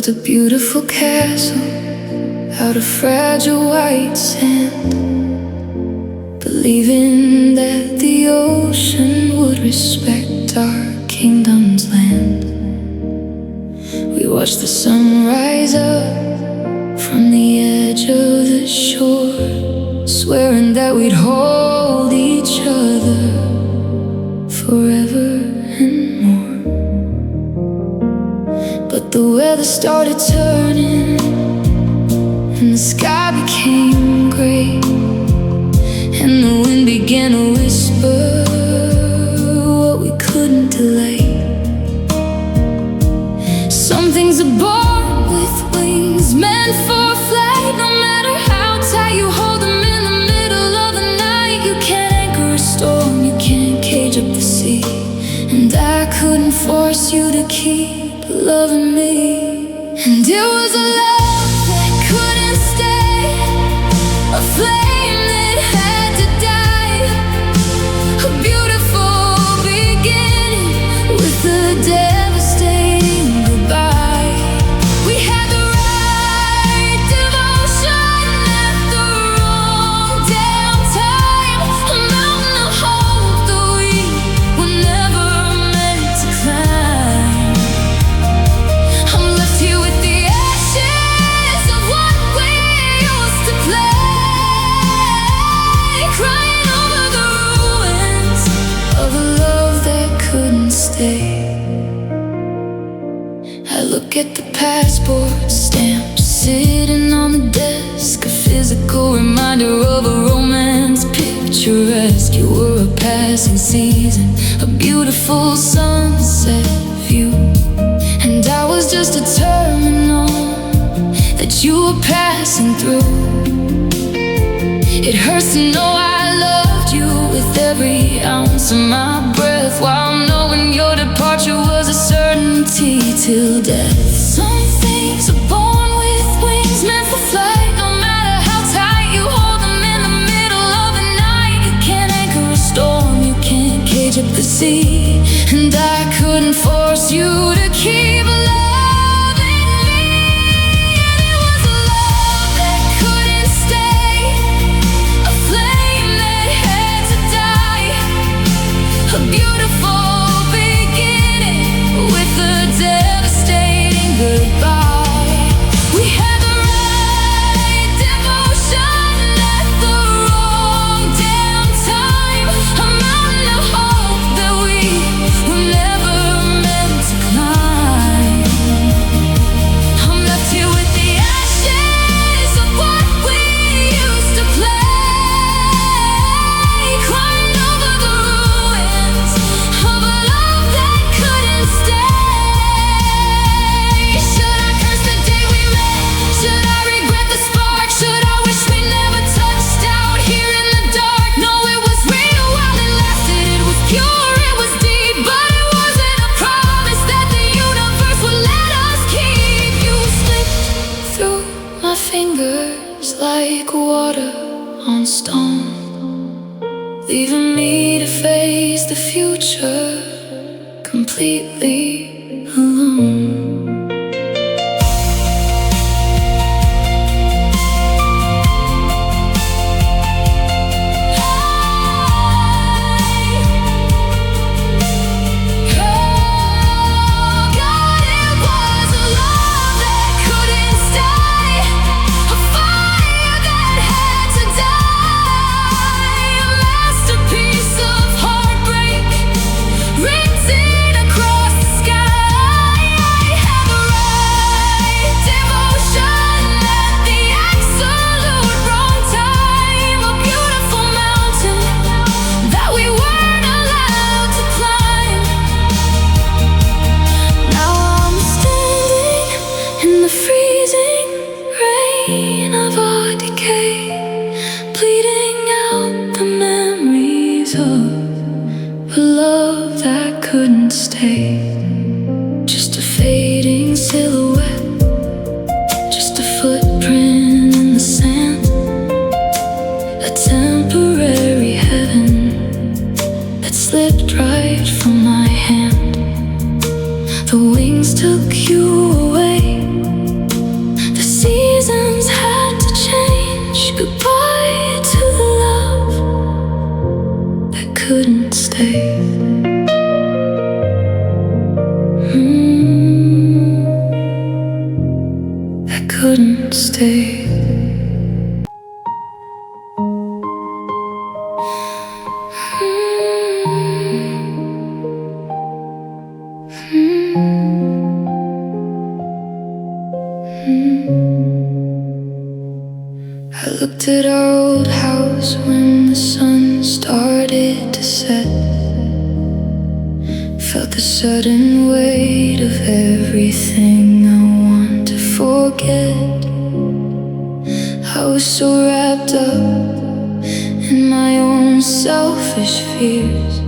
a beautiful castle out of fragile white sand, believing that the ocean would respect our kingdom's land. We watched the sun rise up from the edge of the shore, swearing that we'd hold each other forever and more. But the weather started turning and the sky became gray, and the wind began to whisper what we couldn't delay. Some things are born with wings, meant for flight. No matter how tight you hold them in the middle of the night, you can't anchor a storm, you can't cage up the sea. And I couldn't force you to keep loving me. And it was a love that couldn't stay, a flame that had to die, a beautiful beginning with a devastating goodbye. We had the right devotion at the wrong damn time, a mountain of hope that we were never meant to climb. I'm left here with the ashes of what we used to play, crying over the ruins of a love that couldn't stay. I look at the passport stamp sitting on the desk, a physical reminder of a romance picturesque. You were a passing season, a beautiful sunset view, and I was just a terminal that you were passing through. It hurts to know I loved you with every ounce of my breath, while knowing your departure was a certainty till death. Some things are born with wings, meant for flight. No matter how tight you hold them in the middle of the night, you can't anchor a storm, you can't cage up the sea. And I couldn't force you to keep loving me. And it was a love that couldn't stay, a flame that had to die, a beautiful beginning with a devastating goodbye. We had the right devotion at the wrong damn time, a mountain of hope that we were never meant to climb. I'm left here with the ashes of what we used to play, crying over the ruins of a love that couldn't stay. Should I curse the day we met? Should I regret the spark? Should I wish we never touched out here in the dark? No, it was real while it lasted, it was pure, it was deep, but it wasn't a promise that the universe would let us keep. You slipped through my fingers like water on stone, leaving me to face the future completely alone. Written across the sky, couldn't stay. I looked at our old house when the sun started to set. Felt the sudden weight of everything I want to forget. I was so wrapped up in my own selfish fears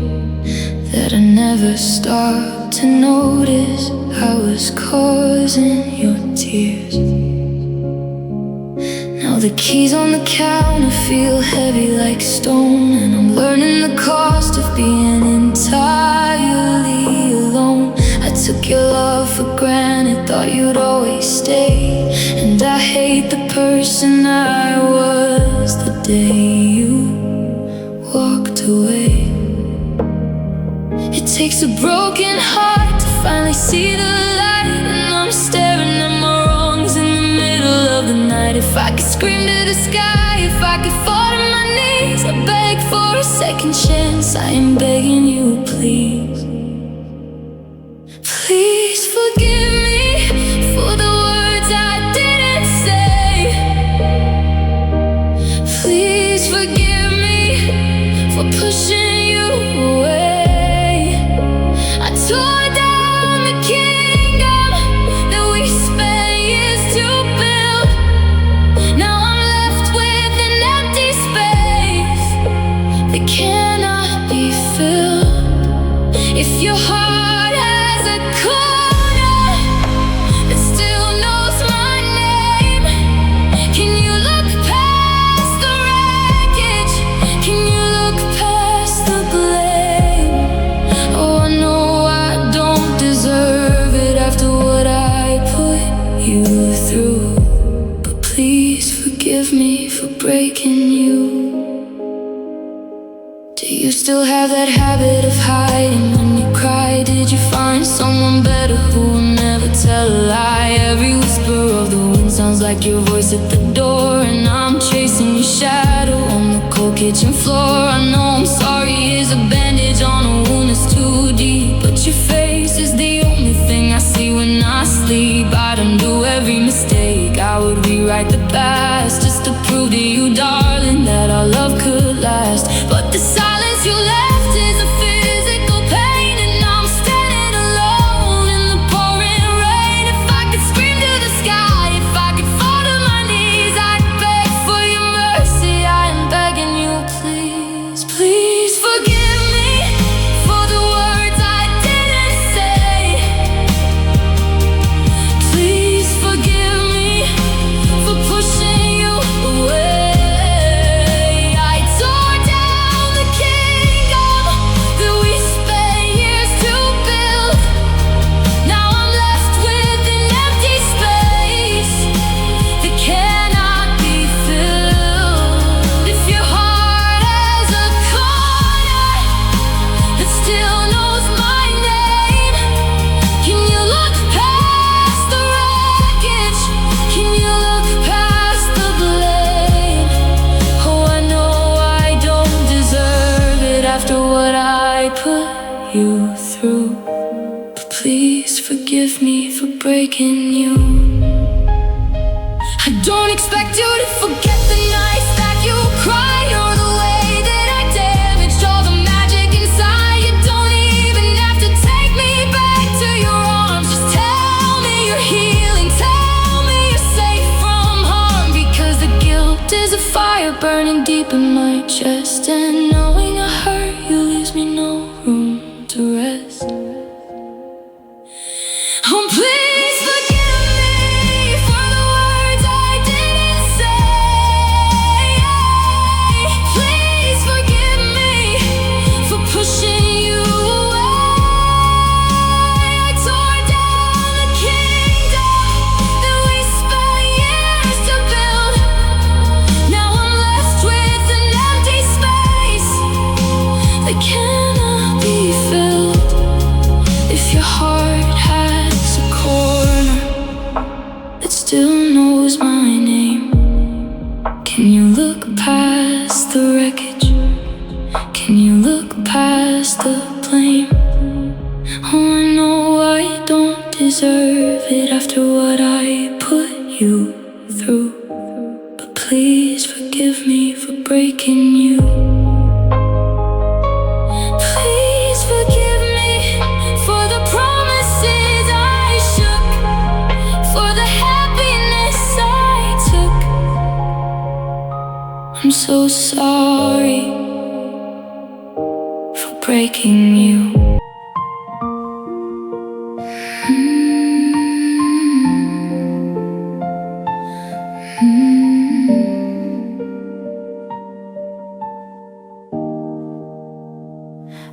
that I never stopped to notice I was causing your tears. Now the keys on the counter feel heavy like stone, and I'm learning the cost of being entirely alone. I took your love for granted, thought you'd always stay, and I hate the person I was the day you walked away. It takes a broken heart to finally see the light, and I'm staring at my wrongs in the middle of the night. If I could scream to the sky, if I could fall to my knees, I beg for a second chance. I am begging you, please. Please forgive me for the words I didn't say. Please forgive me for pushing you away. I tore down the kingdom that we spent years to build. Now I'm left with an empty space that cannot be filled. If your heart has a corner that still knows my name, can you look past the wreckage? Can you look past the blame? Oh, I know I don't deserve it after what I put you through, but please forgive me for breaking you. Do you still have that habit of hiding when you cry? Did you find someone better who will never tell a lie? Every whisper of the wind sounds like your voice at the door, and I'm chasing your shadow on the cold kitchen floor. I know I'm sorry is a bandage on a wound that's too deep, but your face is the only thing I see when I sleep. I'd undo every mistake, I would rewrite the past just to prove to you, darling, that our love could last. But the silence you left is a physical pain, and I'm standing alone in the pouring rain. If I could scream to the sky, if I could fall to my knees, I'd beg for your mercy. I am begging you, please, please forgive me for the words I didn't say. Please forgive me for pushing you away. I tore down the kingdom that we spent years to build. Now I'm left with an empty space that cannot be filled. If your heart has a corner that still knows my name, can you look past the wreckage? Can you look past the blame? Oh, I know I don't deserve it after what I put you through, but please forgive me for breaking you. I don't expect you to forget the nights that you cried, or the way that I damaged all the magic inside. You don't even have to take me back to your arms. Just tell me you're healing, tell me you're safe from harm, because the guilt is a fire burning deep in my chest, and knowing I hurt you leaves me no room to rest. Oh, please forgive me for the words I didn't say. Please forgive me for pushing you away. I tore down the kingdom that we spent years to build. Now I'm left with an empty space that cannot be filled. knows my name. Can you look past the wreckage? Can you look past the blame? Oh, I know I don't deserve it after what I put you through, but please forgive me for breaking you. Please forgive me for the promises I shook, for the happiness I took. I'm so sorry for breaking you.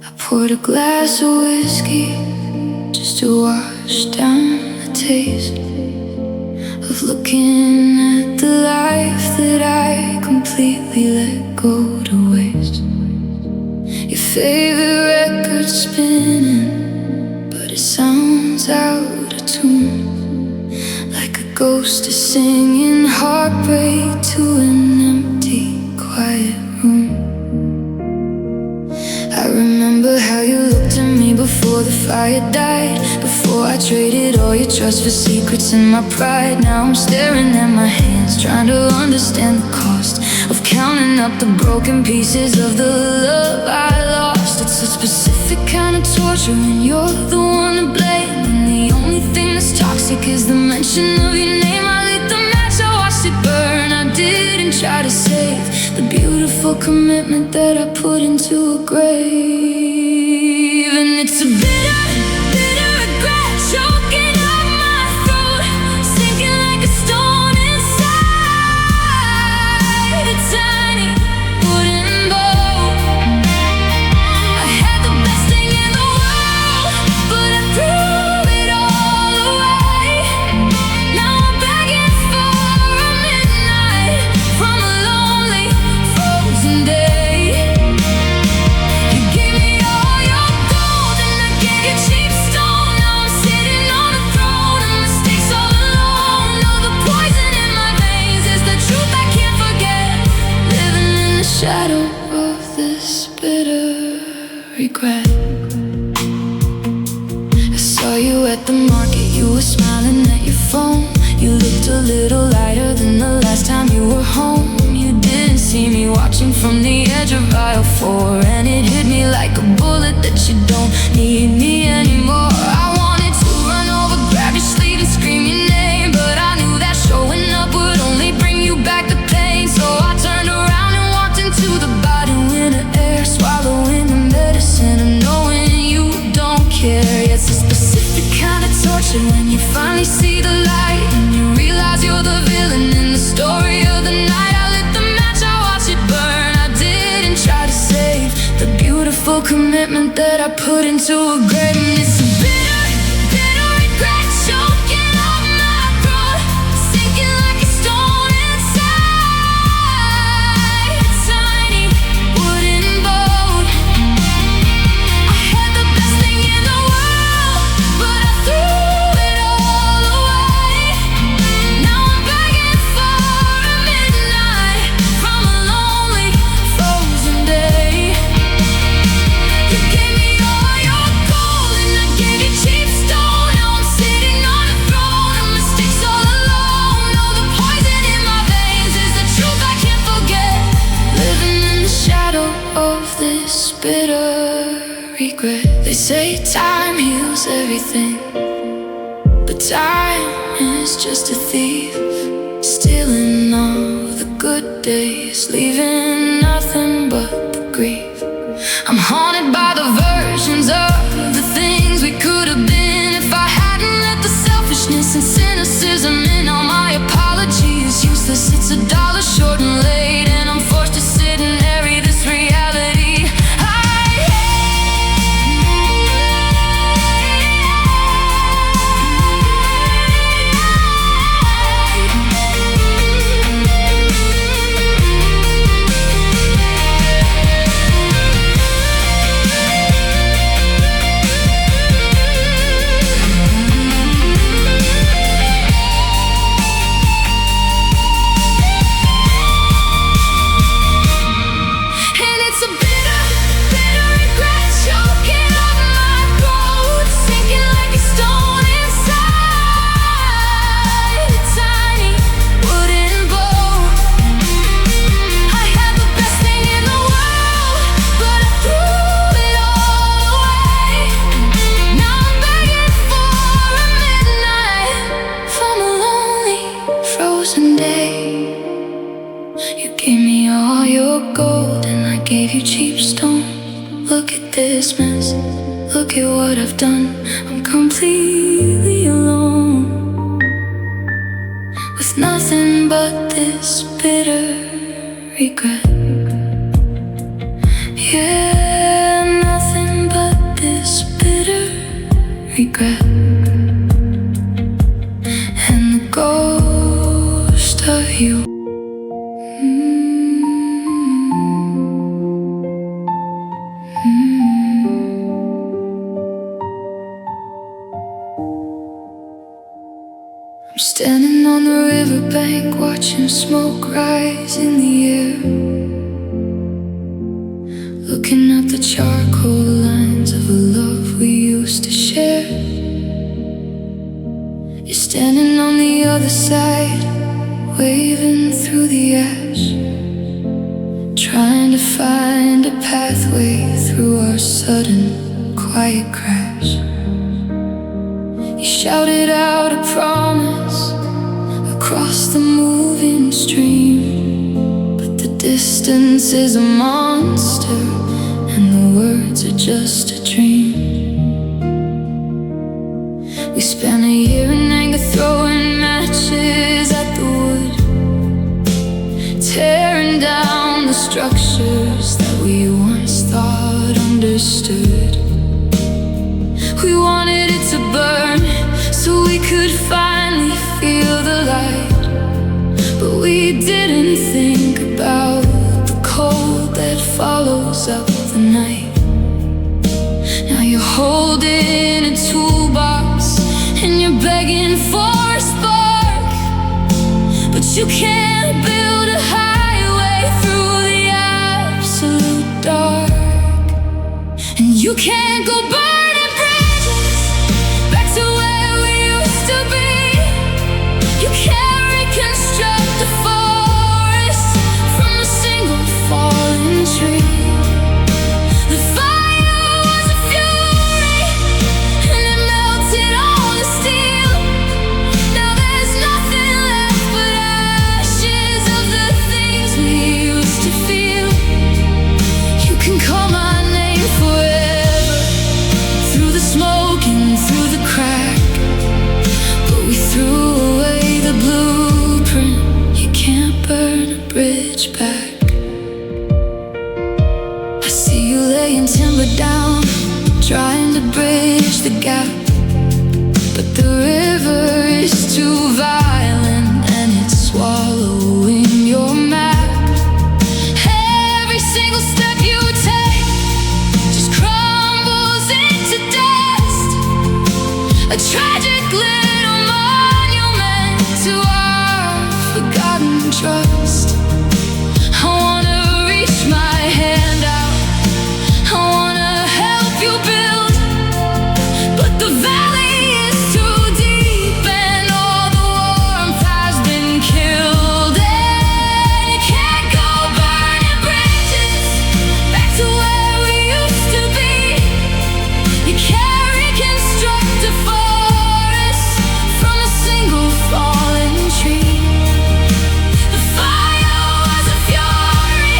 I poured a glass of whiskey just to wash down the taste of looking at the life that I completely let go to waste. Your favorite record spinning, but it sounds out of tune, like a ghost is singing Heartbreak to an empty, quiet room. I remember how you looked at me before the fire died, before I traded all your trust for secrets and my pride. Now I'm staring at my hands, trying to understand the cost of counting up the broken pieces of the love I lost. It's a specific kind of torture when you're the one to blame, and the only thing that's toxic is the mention of your name. I lit the match, I watched it burn. I didn't try to save the beautiful commitment that I put into a grave. And it's a bitter, bitter regret choking up my throat, sinking like a stone inside a tiny wooden boat. I had the best thing in the world, but I threw it all away. Now I'm begging for a midnight from a lonely, frozen day. You gave me all your gold and I gave you cheap stone. Now I'm sitting on a throne and mistakes all alone. No, the poison in my veins is the truth I can't forget, living in the shadow of this bitter regret. I saw you at the market, you were smiling at your phone. You looked a little lighter than the last time you were home. You didn't see me watching from the edge of aisle 4, and it hit me like a bullet that you don't need me anymore. I wanted to run over, grab your sleeve and scream your name, but I knew that showing up would only bring you back the pain. So I turned around and walked into the body winter air, swallowing the medicine and knowing you don't care. Yes, a specific kind of torture when you finally see the light and you realize you're the villain in the story of the night. I lit the match, I watched it burn. I didn't try to save the beautiful commitment that I put into a grave. And it's a bitter, bitter regret choking up my throat, sinking like a stone inside a tiny wooden boat. I had the best thing in the world, but I threw it all away. Now I'm begging for a midnight from a lonely, frozen day. You gave me all your gold and I gave you cheap stone. Now I'm sitting on a throne and mistakes all alone. No, the poison in my veins is the truth I can't forget, living in the shadow of this bitter regret. They say time heals everything, but time is just a thief, stealing all the good days, leaving nothing but the grief. I'm haunted by the versions of the things we could have been. If I hadn't let the selfishness and cynicism in, all my apologies useless. It's $1 short and late, and I'm forced to sit and narrate this reality. day. You gave me all your gold and I gave you cheap stone. Look at this mess, look at what I've done. I'm completely alone, with nothing but this bitter regret. Yeah, nothing but this bitter regret. And the ghost of you. I'm standing on the riverbank, watching smoke rise in the air, looking at the charcoal lines of a love we used to share. You're standing on the other side, waving through the ash, trying to find a pathway through our sudden quiet crash. You shouted out a promise across the moving stream, but the distance is a monster and the words are just a dream. We spent a year in anger, throwing matches at the wood, tearing down the structures that we once thought understood. We wanted it to burn so we could finally feel the light, but we didn't think about the cold that follows up the night. Now you're holding a toolbox and you're begging for a spark, but you can't build a highway through the absolute dark. And you can't go burning bridges back to where we used to be. You can't reconstruct the forest from a single fallen tree. The fire was a fury and it melted all the steel. Now there's nothing left but ashes of the things we used to feel. You can call my name forever, through the smoke and through the crack, but we threw away the blueprint. You can't burn a bridge back. I see you laying timber down, trying to bridge the gap, but the river is too violent and it's swallowing your map. Every single step you take just crumbles into dust, a tragic little monument to our forgotten trust. I wanna reach my hand out, I wanna help you build, but the valley is too deep and all the warmth has been killed. And you can't go burning bridges back to where we used to be. You can't reconstruct a forest from a single fallen tree. The fire was a fury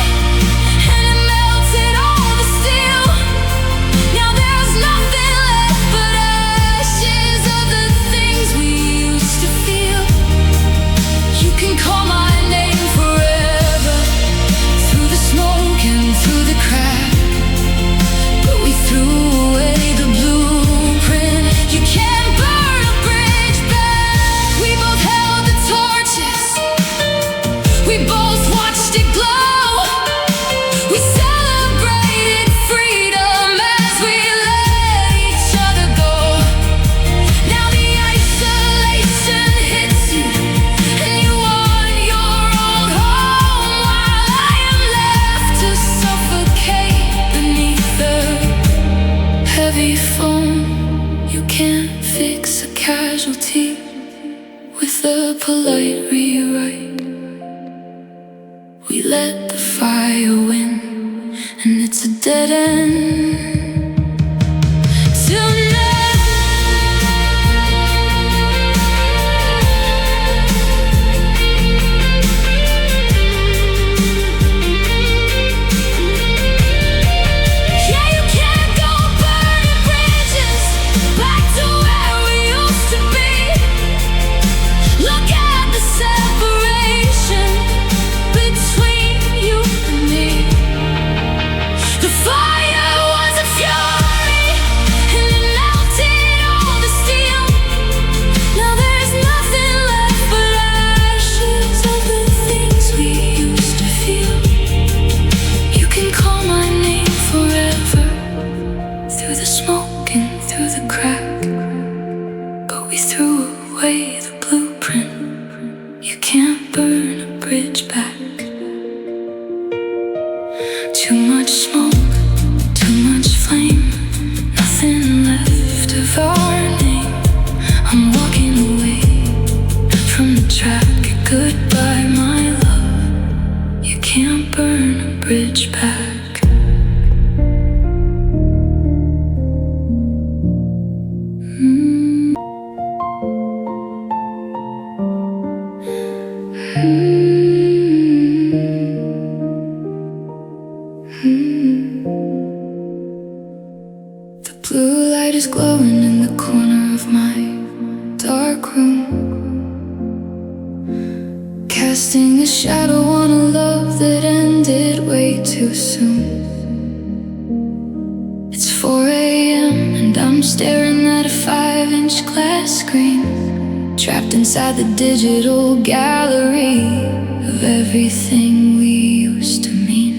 and it melted all the steel. Now there's nothing left but ashes of the things we used to feel. You can call my name forever, through the smoke and through the crack, but we threw away the blueprint. You can't burn a bridge back. We both held the torches, we both watched it glow. We celebrated freedom as we let each other go. Now the isolation hits you and you want your own home, while I am left to suffocate beneath the heavy foam. You can't fix a casualty with a polite rewrite. We let the fire win, and it's a dead end tonight. burn a bridge back. Too much smoke, too much flame, nothing left of our name. I'm walking away from the track. Goodbye, my love. You can't burn a bridge back. The blue light is glowing in the corner of my dark room, casting a shadow on a love that ended way too soon. It's 4 a.m. and I'm staring at a 5-inch glass screen, trapped inside the digital gallery of everything we used to mean.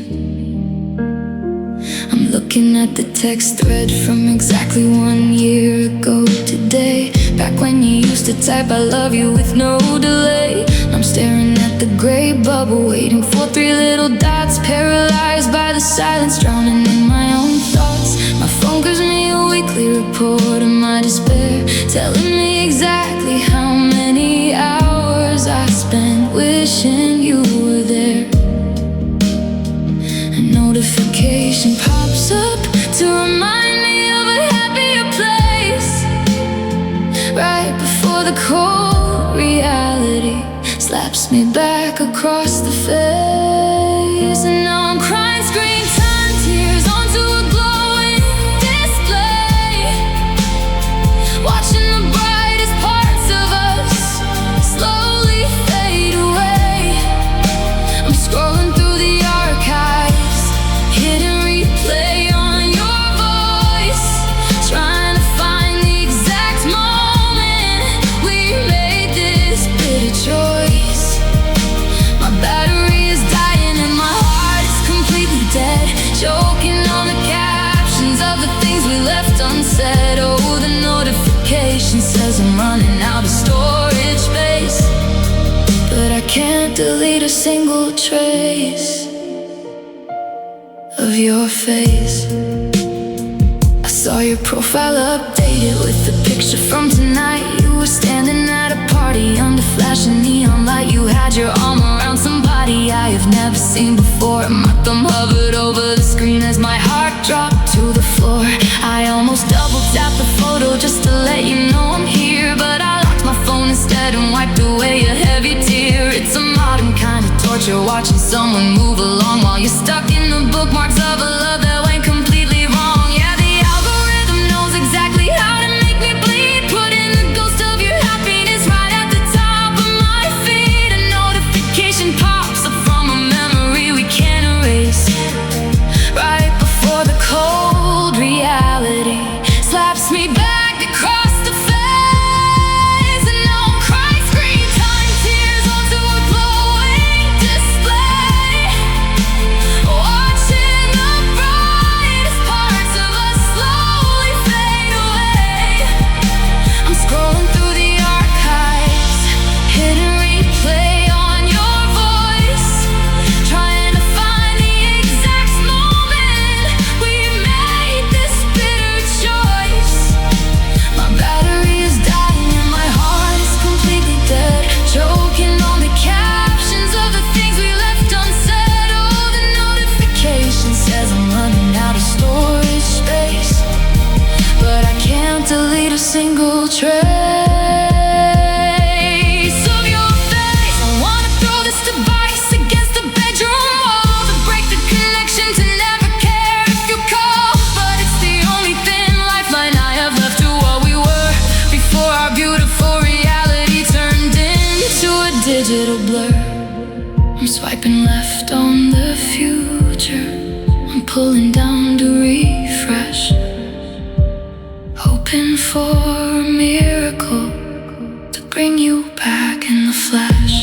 I'm looking at the text thread from exactly 1 year ago today, back when you used to type I love you with no delay. I'm staring at the gray bubble, waiting for 3 little dots, paralyzed by the silence, drowning in my own thoughts. My phone gives me a weekly report of my despair, telling me exactly how many hours I spent wishing you were there. A notification pops up to remind me of a happier place, right before the cold reality slaps me back across the face. And now I'm crying screen time tears onto a glowing display, watching the brightest parts of us slowly fade away. I'm scrolling through the archives, hitting replay on your voice, trying to find the exact moment we made this bitter choice. My battery is dying and my heart is completely dead, choking on the captions of the things we left unsaid. Oh, the notification says I'm running out of storage space, but I can't delete a single trace of your face. I saw your profile updated with the picture from tonight. You were standing at a party under flashing neon light. You had your arm around somebody I have never seen before. My thumb hovered over the screen as my heart dropped to the floor. I almost double tapped the photo just to let you know I'm here, but I locked my phone instead and wiped away a heavy tear. It's a modern kind of torture, watching someone move along while you're stuck in the bookmarks of a love that went completely wrong. Yeah, the algorithm knows exactly how to make me bleed, putting the ghost of your happiness right at the top of my feed. A notification pops up from a memory we can't erase, right before the cold reality slaps me back across the face. And now I'm crying screen time tears onto a glowing display, watching the brightest parts of us slowly fade away. I'm scrolling through the archives, hitting replay on your voice, trying to find the exact moment we made this bitter choice. My battery is dying and my heart is completely dead, choking on the captions of the things we left unsaid. Oh, the notification says I'm running out of storage space, but I can't delete a single trace of your face. I wanna throw this device against the bedroom wall to break the connection, to never care if you call, but it's the only thin lifeline I have left to what we were before our beautiful reality turned into a digital blur. I'm swiping left on the future, I'm pulling down to refresh, hoping for a miracle to bring you back in the flash.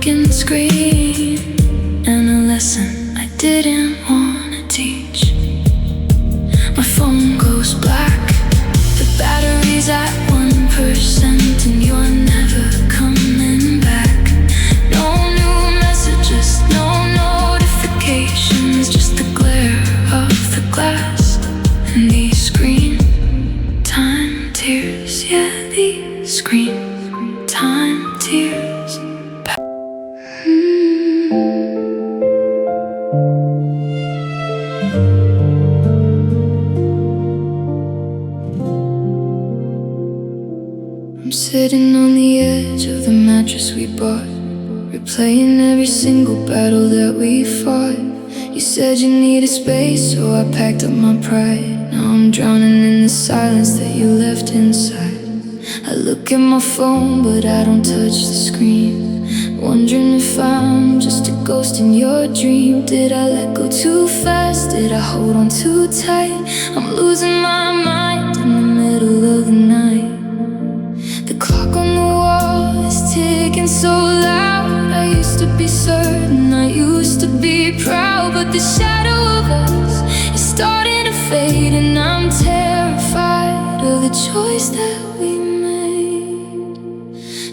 broken screen, and a lesson I didn't wanna teach. My phone goes black, the battery's at 1%, and you're never coming back. No new messages, no notifications, just the glare of the glass and these screen time tears. Yeah, these screen time tears. I'm sitting on the edge of the mattress we bought, replaying every single battle that we fought. You said you needed space, so I packed up my pride. Now I'm drowning in the silence that you left inside. I look at my phone, but I don't touch the screen, wondering if I'm just a ghost in your dream. Did I let go too fast? Did I hold on too tight? I'm losing my mind in the middle of the night. The clock on the wall is ticking so loud. I used to be certain, I used to be proud, but the shadow of us is starting to fade, and I'm terrified of the choice that we made.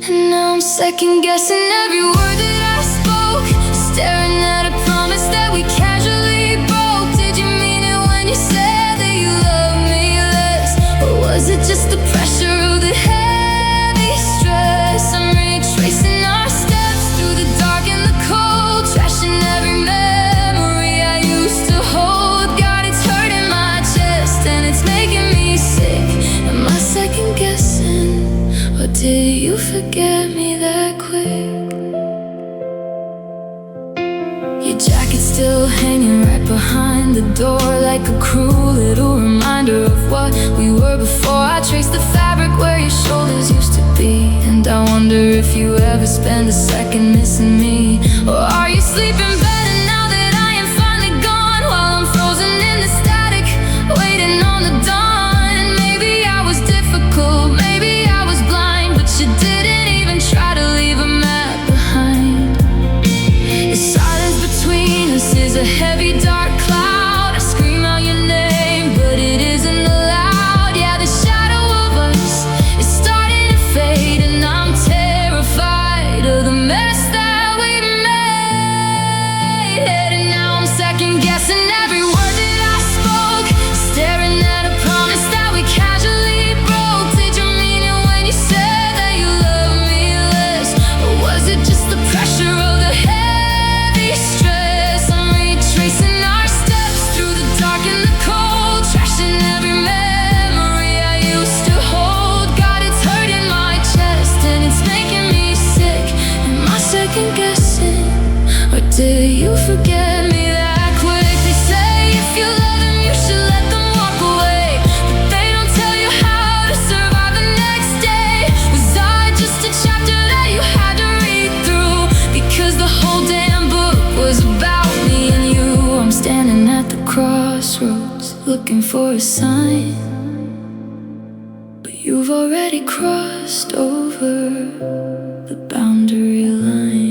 And now I'm second guessing every word that I spoke, staring at a promise that we casually broke. Did you mean it when you said that you loved me less, or was it just the pressure of the heavy stress? I'm retracing our steps through the dark and the cold, trashing every memory I used to hold. God, it's hurting my chest and it's making me sick. Am I second guessing, or did you forget me that quick? Your jacket's still hanging right behind the door, like a cruel little reminder of what we were before. I traced the fabric where your shoulders used to be, and I wonder if you ever spend a second missing me. Or are you sleeping better now that I am finally gone, while I'm frozen in the static, waiting on the dawn? Maybe I was difficult, maybe I was blind, but you didn't even try to leave a map behind. The silence between us is a heavy dark cloud. I scream out your name, but it isn't allowed. Yeah, the shadow of us is starting to fade, and I'm terrified of the mess that we made. And now I'm second guessing every word that I spoke, staring at a promise that we casually broke. Did you mean it when you said that you loved me less, or was it just the pressure of the heavy stress? I'm retracing our steps through the dark and the cold, trashing every memory I used to hold. God, it's hurting my chest and it's making me sick. Am I second guessing, or did you forget me that quick? They say if you love them, you should let them walk away, but they don't tell you how to survive the next day. Was I just a chapter that you had to read through, because the whole damn book was about me and you? I'm standing at the crossroads, looking for a sign, but you've already crossed over the boundary line.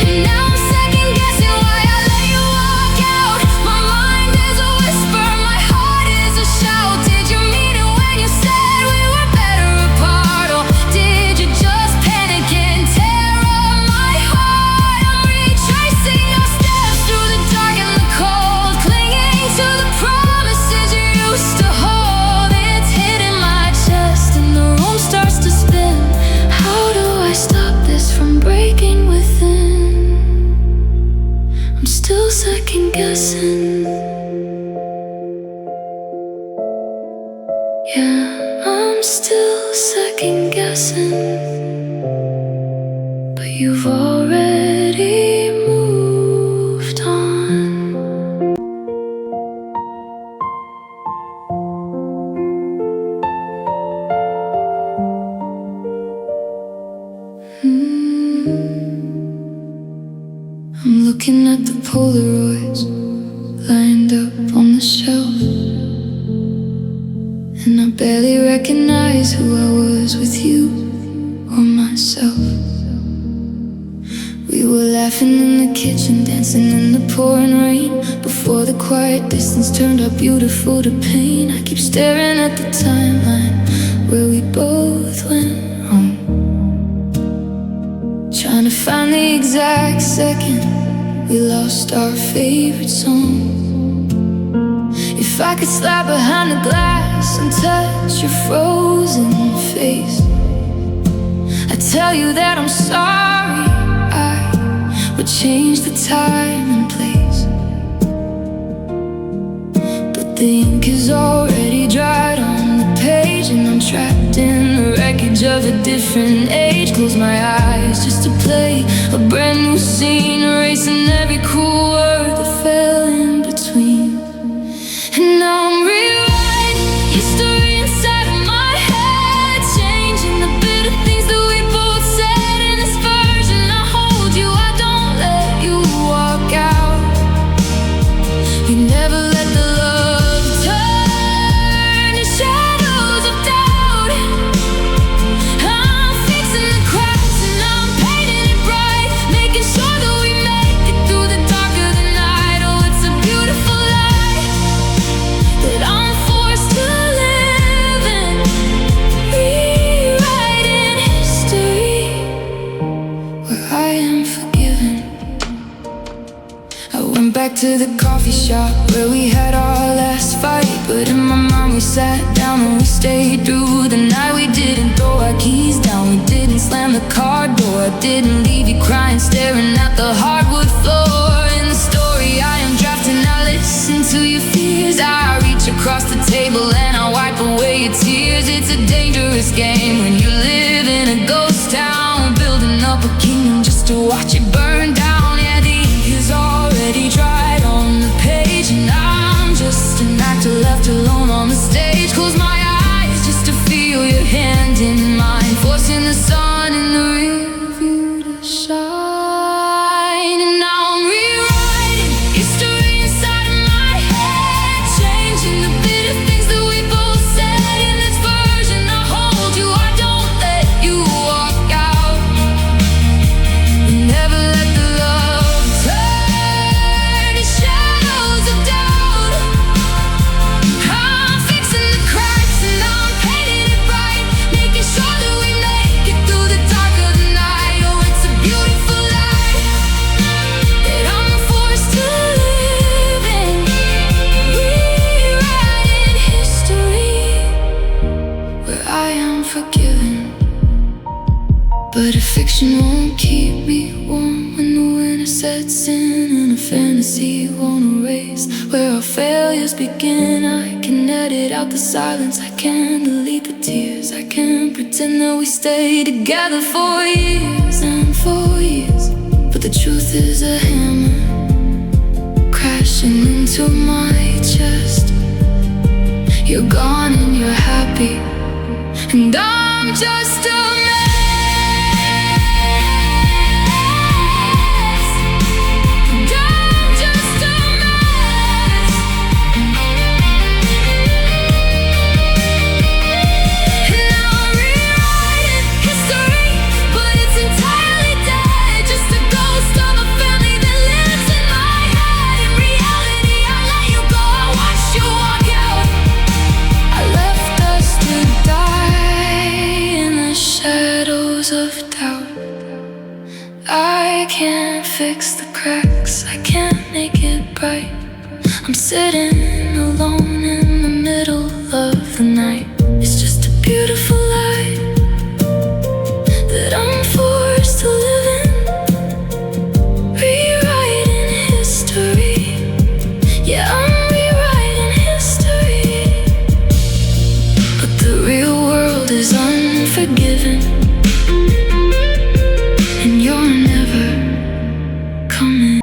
And now I'm second guessing why I let you walk out. My mind is a whisper, my heart is a shout. Did you mean it when you said we were better apart, or did you just panic and tear up my heart? I'm retracing our steps through the dark and the cold, clinging to the promises you used to hold. It's hitting my chest and the room starts to spin. How do I stop this from breaking within? I'm still second guessing. Yeah, I'm still second guessing, but you've already moved on. looking at the Polaroids lined up on the shelf, and I barely recognize who I was with you or myself. We were laughing in the kitchen, dancing in the pouring rain, before the quiet distance turned our beautiful to pain. I keep staring at the timeline where we both went wrong, trying to find the exact second we lost our favorite song. If I could slide behind the glass and touch your frozen face, I'd tell you that I'm sorry. I would change the time and place, but the ink is already dried on the page, and I'm trapped in the wreckage of a different age. Close my eyes just to play a brand new scene, erasing every cool word that fell in between. And now I'm rewriting history inside of my head, changing the bitter things that we both said. In this version I hold you, I don't let you walk out. We never let the love turn to shadows of doubt. I'm fixing the cracks and I'm painting it bright, making sure that we make it through the dark of the night. Oh, it's a beautiful life that I'm forced to live in, rewriting history where I am forgiven. I went back to the coffee shop where we had our last fight, but in my mind we sat down and we stayed through the night. We didn't throw our keys down, we didn't slam the car door, I didn't leave you crying, staring at the hardwood floor. In the story I am drafting, I listen to your fears, I reach across the table and I wipe away your tears. It's a dangerous game when you live in a ghost town, building up a kingdom just to watch it burn down. Yeah, the ink is already dried on the page, and I'm just an actor left alone on the stage. Close my eyes just to feel your hand in mine, forcing the sun in the rear view to shine. And now I'm rewriting history inside of my head, changing the bitter things that we both said. In this version I hold you, I don't let you walk out. We never let the love turn to shadows of doubt. I'm fixing the cracks and I'm painting it bright, making sure that we make it through the dark of the night. Oh, it's a beautiful life that I'm forced to live in, rewriting history where I am forgiven. But a fiction won't keep me warm when the winter sets in, and a fantasy won't erase where our failures begin. I can edit out the silence, I can delete the tears, I can pretend that we stay together for years and for years. But the truth is a hammer crashing into my chest. You're gone and you're happy, and I'm just a mess. And I'm just a mess. And now I'm rewriting history, but it's entirely dead, just a ghost of a family that lives in my head. In reality I let you go, I watched you walk out. I left us to die in the shadows of doubt. I can't fix the cracks, I can't make it bright. I'm sitting alone in the middle of the night. It's just a beautiful life that I'm forced to live in, rewriting history. Yeah, I'm rewriting history. But the real world is unforgiving, and you're never coming.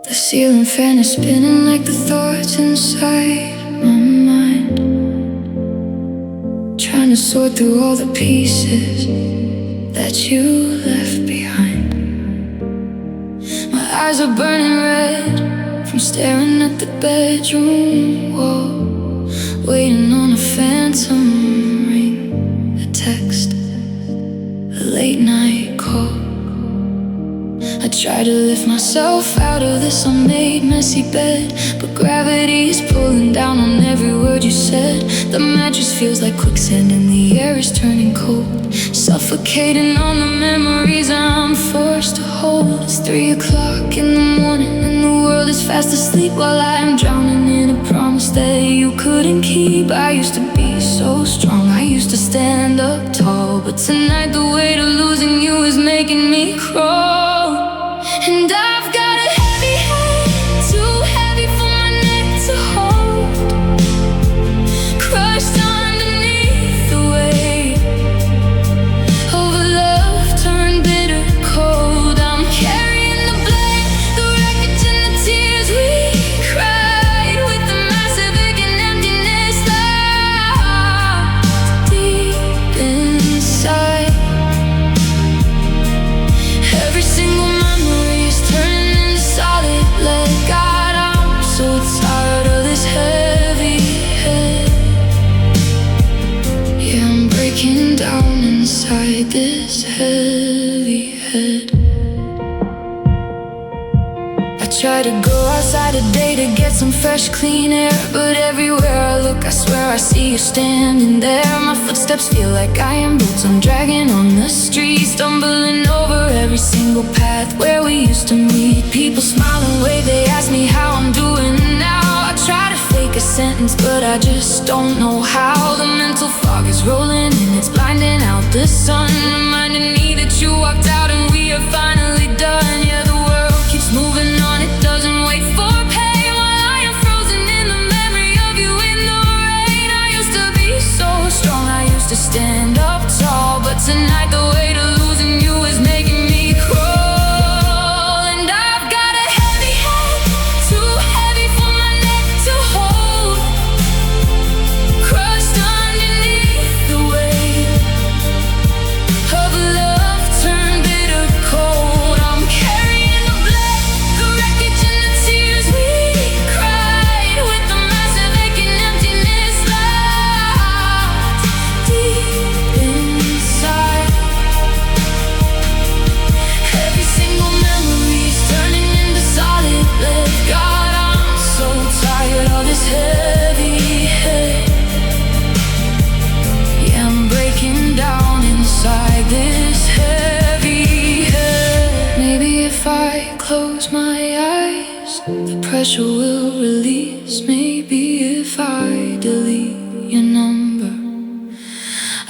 The ceiling fan is spinning like the thoughts inside my mind, trying to sort through all the pieces that you left behind. My eyes are burning red from staring at the bedroom wall, waiting on a phantom ring, a text, a late night call. I try to lift myself out of this unmade messy bed, but gravity is pulling down on every word you said. The mattress feels like quicksand and the air is turning cold, suffocating on the memories I'm forced to hold. It's 3 o'clock in the morning and the world is fast asleep, while I am drowning in a promise that you couldn't keep. I used to be so strong, I used to stand up tall, but tonight the weight of losing you is making me crawl. And I've got a heavy head, too heavy for my neck to hold, crushed underneath the weight of a love turned bitter cold. I'm carrying the blame, the wreckage and the tears we cried, with the massive aching emptiness locked deep inside. Every single memory is turning into solid lead. God, I'm so tired of this heavy head. Yeah, I'm breaking down inside this heavy head. I try to go outside today to get some fresh, clean air, but everywhere I look, I swear I see you standing there. My footsteps feel like iron boots I'm dragging on the street, stumbling over every single path where we used to meet. People smile and wave, they ask me how I'm doing now. I try to fake a sentence, but I just don't know how. The mental fog is rolling and it's blinding out the sun, reminding me that you walked out and we are finally done. Yeah, the world keeps moving on, it doesn't wait for pay, while I am frozen in the memory of you in the rain. I used to be so strong, I used to stand up tall, but tonight the weight of losing you is making me crawl. And I've got a heavy head, too heavy for my neck to hold, crushed underneath the weight of love turned bitter cold. I'm carrying the blame, the wreckage and the tears we cried, with the massive aching emptiness locked deep inside. Every single memory's turning into solid lead. God, I'm so tired of this heavy head. Yeah, I'm breaking down inside this heavy head. Maybe if I close my eyes, the pressure will release. Maybe if I delete your number,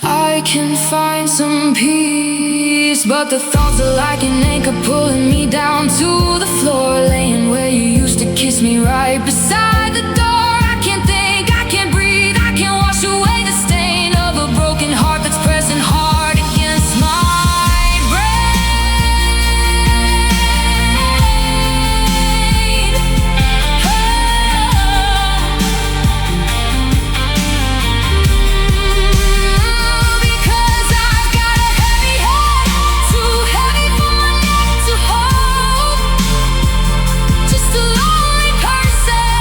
I can find some peace. But the thoughts are like an anchor pulling me down to the floor, laying where you used to kiss me right beside the door. I can't think, I can't breathe, I can't wash away the stain of a broken heart that's pressing hard against my brain. Because I've got a heavy head, too heavy for my neck to hold, just a lonely person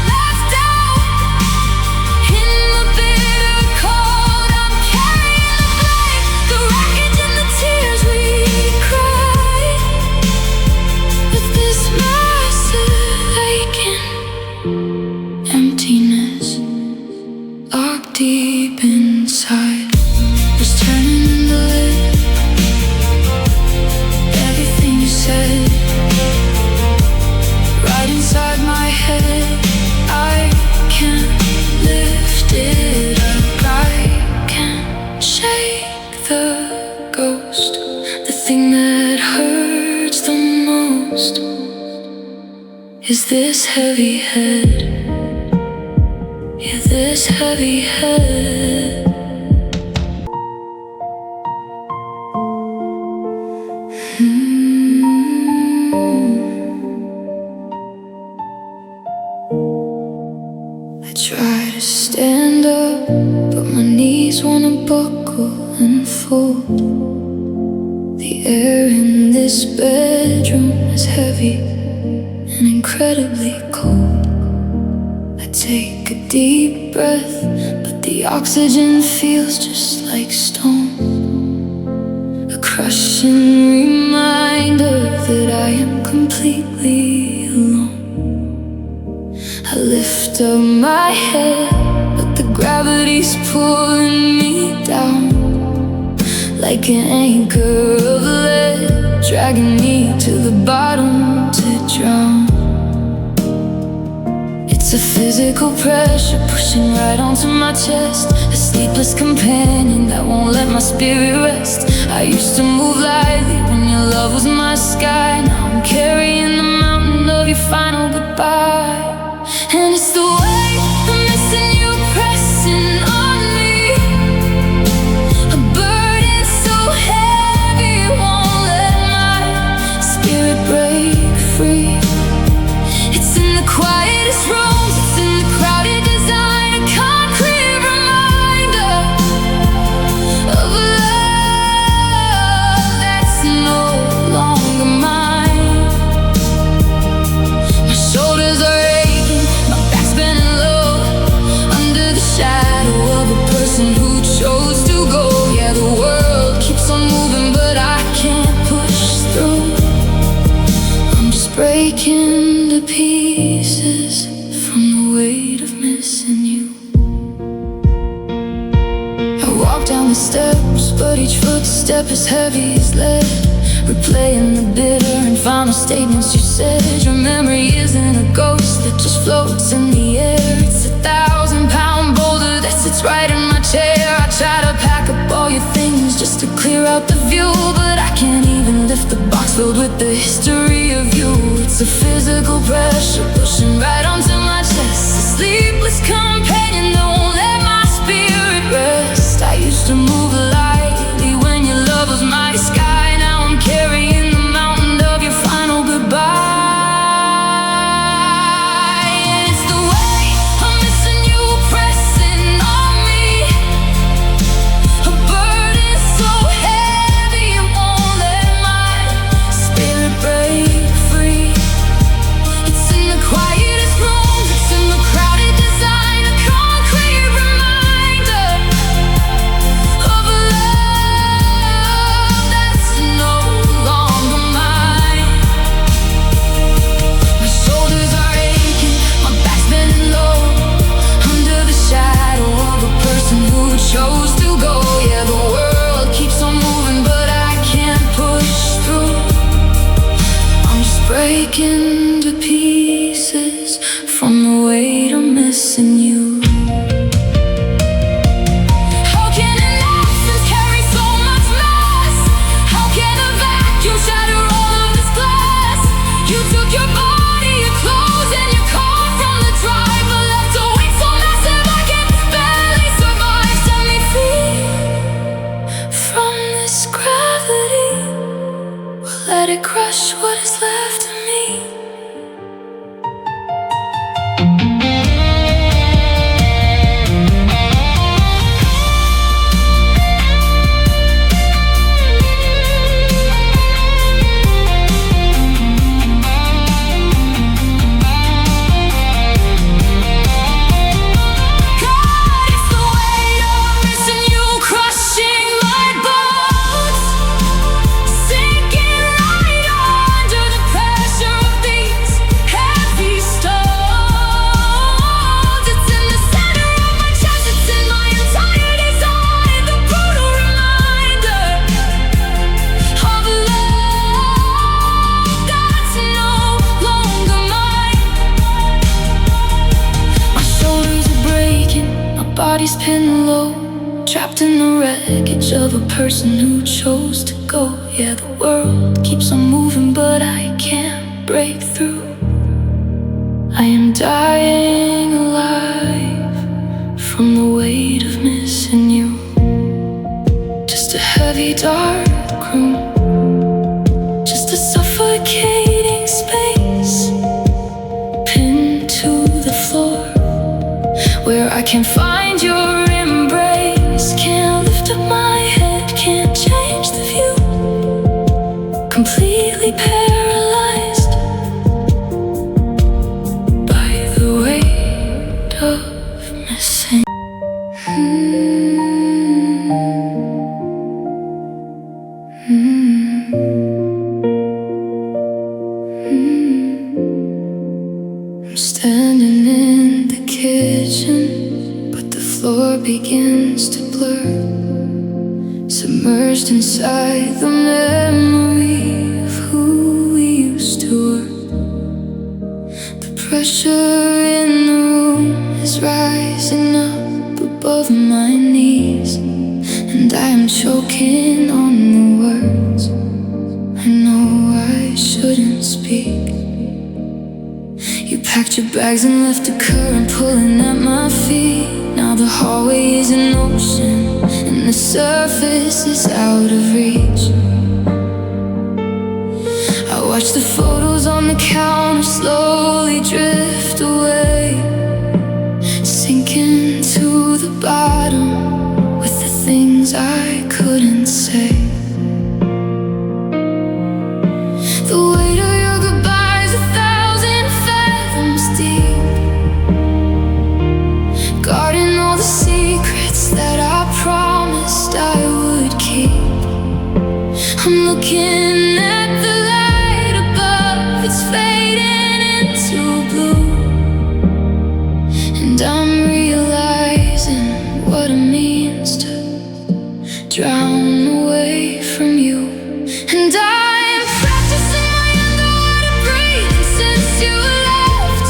left out in the bitter cold. I'm carrying the blame, the wreckage and the tears we cried, with this massive aching emptiness locked deep inside. Was turning into lead, everything you said, right inside my head. I can't lift it up, I can't shake the ghost. The thing that hurts the most is this heavy head. Yeah, this heavy head. Try to stand up, but my knees wanna buckle and fold. The air in this bedroom is heavy and incredibly cold. I take a deep breath, but the oxygen feels just like stone. A crushing reminder that I am completely alone. I lift up my head, but the gravity's pulling me down, like an anchor of lead, dragging me to the bottom to drown. It's a physical pressure pushing right onto my chest, a sleepless companion that won't let my spirit rest. I used to move lightly when your love was my sky. Now I'm carrying the mountain of your final goodbye. And it's the weight of missing you pressing on me, a burden so heavy it won't let my spirit break free. It's in the quietest rooms, it's in the crowded design, a concrete reminder of a love that's no longer mine. My shoulders are aching, my back's bending low, under the shadow of a person who chose to go. Yeah, the world keeps on moving, but I can't push through. I'm just breaking to pieces from the weight of missing you. I walk down the steps, but each footstep is heavy as lead, replaying the bitter and final statements you said. Your memory isn't a ghost that just floats in the air. It's 1,000-pound boulder that sits right in my chair. I try to pack up all your things just to clear out the view, but I can't even lift the box filled with the history of you. It's a physical pressure pushing right onto my chest, a sleepless companion that won't let my spirit rest. I used to move lightly when your love was my sky. Now I'm carrying the mountain of your final goodbye. And it's the weight of missing you pressing on me, a burden so heavy it won't let my spirit break free. It's in the quietest rooms, it's in the crowded design, a concrete reminder of a love that's no longer mine. My shoulders are aching, my back's bending low, under the shadow of a person who chose to go. Yeah, the world keeps on moving, but I can't push through. I'm just breaking to pieces from the weight of missing you. How can an absence carry so much mass? How can a vacuum shatter all of this glass? You took your body, your clothes, and your car from the drive, but left a weight so massive I can barely survive. Set me free from this gravity. We'll let it crush what is left of me. God, it's the weight of missing you crushing my bones, sinking right under the pressure of these heavy stones. It's in the center of my chest, it's in my entire design, the brutal reminder of a love that's no longer mine. My shoulders are breaking, my body's pinned low, trapped in the wreckage of a person who chose to go. Yeah, the world keeps on moving, but I can't break through. I am dying alive from the weight of missing you. Just a heavy dark room, just a suffocating space, pinned to the floor. can't find your embrace, can't lift up my head, can't change the view. Completely paralyzed by the weight of missing. I'm standing in the kitchen, but the floor begins to blur, submerged inside the memory of who we used to were. The pressure in the room is rising up above my knees, and I am choking on the words I know I shouldn't speak. You packed your bags and left the current pulling at my feet. Now the hallway is an ocean, and the surface is out of reach. I watch the photos on the counter slowly drift away, sinking to the bottom with the things I couldn't say. The weight of your goodbyes, 1,000 fathoms deep, guarding all the secrets that I promised I would keep. I'm looking at the light above, it's fading into blue, and I'm realizing what it means to drown away from you. And I'm practicing my underwater breathing since you left,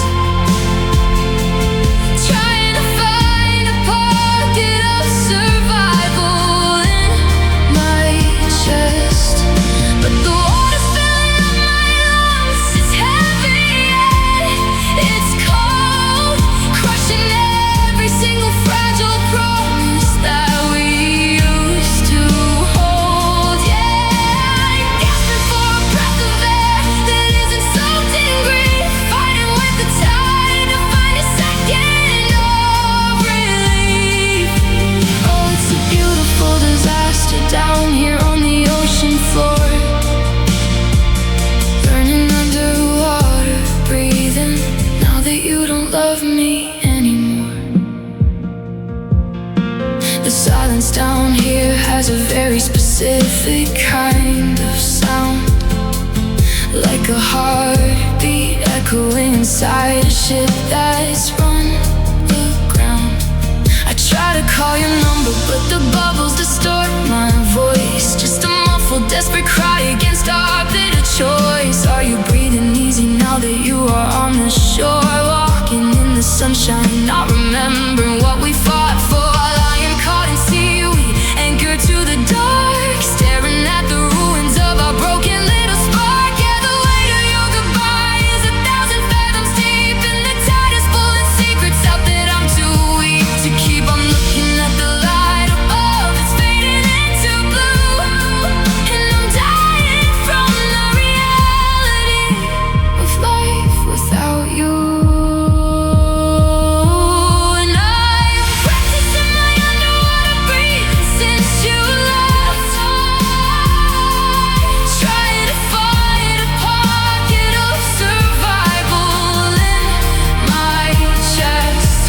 trying to find a pocket of survival in my chest. But the water's filling up my lungs, it's heavy and it's cold, crushing every single fragile promise that we used to hold. Yeah, I'm gasping for a breath of air that isn't soaked in grief, fighting with the tide to find a second of relief. Oh, it's a beautiful disaster down here on the ocean floor, burning underwater, breathing, now that you don't love me anymore. The silence down here has a very specific kind of sound, like a heartbeat echoing inside a ship that's run aground. I try to call your number, but the bubbles distort my voice, just a muffled, desperate cry against our bitter choice. Are you breathing easy now that you are on the shore, walking in the sunshine, not remembering what we fought for, lying caught in seaweed, anchored to the dark, staring at the ruins of our broken little spark. Yeah, the weight of your goodbye is 1,000 fathoms deep, and the tide is pulling secrets out that I'm too weak to keep. I'm looking at the light above, it's fading into blue, and I'm dying from the reality of life without you. And I'm practicing my underwater breathing since you left, trying to find a pocket of survival in my chest.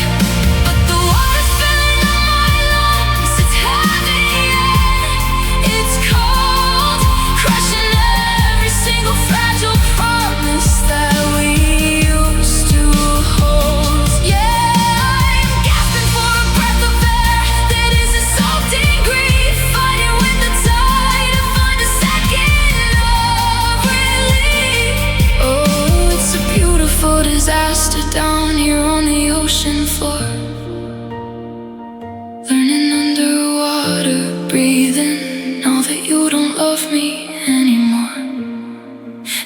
But the water's filling up my lungs, it's heavy and it's cold, crushing every single fragile promise that we used to hold. Yeah, I'm gasping for a breath of air that isn't soaked in grief, fighting with the tide to find a second of relief. Oh, it's a beautiful disaster down here on the ocean floor, learning underwater, breathing, now that you don't love me anymore.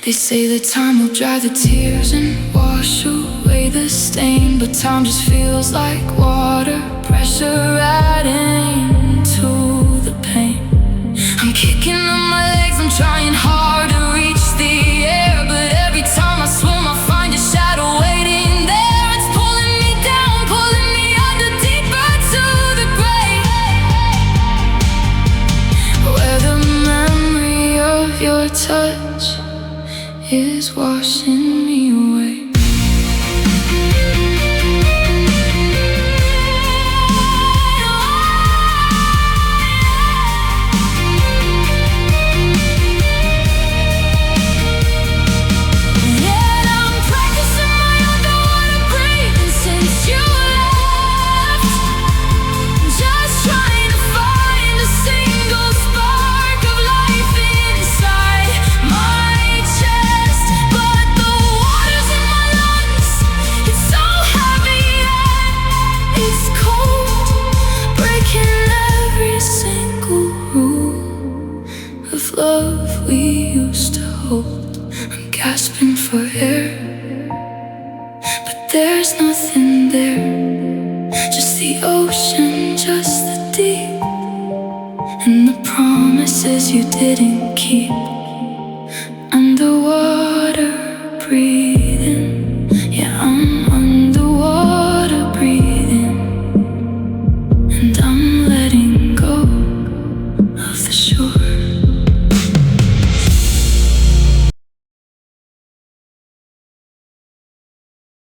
They say that time will dry the tears and wash away the stain, but time just feels like water, pressure adding to the pain. I'm kicking up my legs, I'm trying hard to reach the air, but every time I swim I find a shadow waiting there. It's pulling me down, pulling me under deep. close to hold. I'm gasping for air, but there's nothing there. Just the ocean, just the deep, and the promises you didn't keep. Underwater